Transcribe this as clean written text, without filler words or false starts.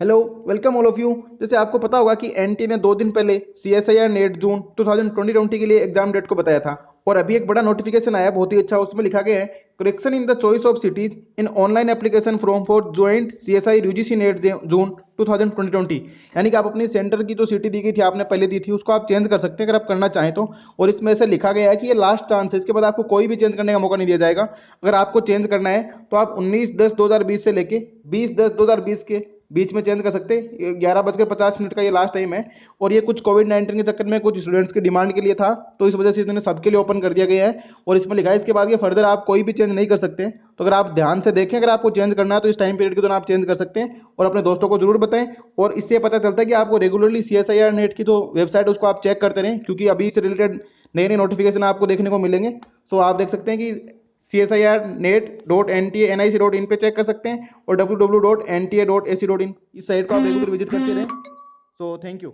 Hello, welcome all of you. जैसे आपको पता होगा कि एनटी ने 2 दिन पहले सीएसआईआर नेट जून 2020 के लिए एग्जाम डेट को बताया था और अभी एक बड़ा नोटिफिकेशन आया, बहुत ही अच्छा। उसमें लिखा गया है correction in the choice of cities in online application form for joint CSI UGC NET June 2020। यानी कि आप अपनी सेंटर की जो सिटी दी गई थी, आपने पहले दी थी, उसको आप चेंज कर सकते हैं अगर आप करना चाहें तो। और इसमें ऐसे लिखा गया है कि ये लास्ट चांस है, इसके बाद आपको कोई भी चेंज करने का मौका नहीं दिया जाएगा। अगर आपको चेंज करना है तो आप 19/10/2020 से लेके 20/10/2020 के बीच में चेंज कर सकते हैं। 11:50 का ये लास्ट टाइम है। और ये कुछ कोविड-19 के चक्कर में कुछ स्टूडेंट्स की डिमांड के लिए था, तो इस वजह से इन्होंने सबके लिए ओपन कर दिया गया है। और इसमें लिखा है इसके बाद ये फर्दर आप कोई भी चेंज नहीं कर सकते। तो अगर आप ध्यान से देखें, अगर आपको चेंज करना है तो इस टाइम पीरियड के दौरान आप चेंज कर सकते हैं और अपने दोस्तों को जरूर बताएं। और इससे पता चलता है कि आपको रेगुलरली सीएसआईआर नेट की जो वेबसाइट है उसको आप चेक करते रहें, क्योंकि अभी इससे रिलेटेड नए नए नोटिफिकेशन आपको देखने को मिलेंगे। सो आप देख सकते हैं कि CSIR.net.nic.in पे चेक कर सकते हैं और www.nta.ac.in इस साइट को आप रेगुलर विजिट करते रहें। So thank you.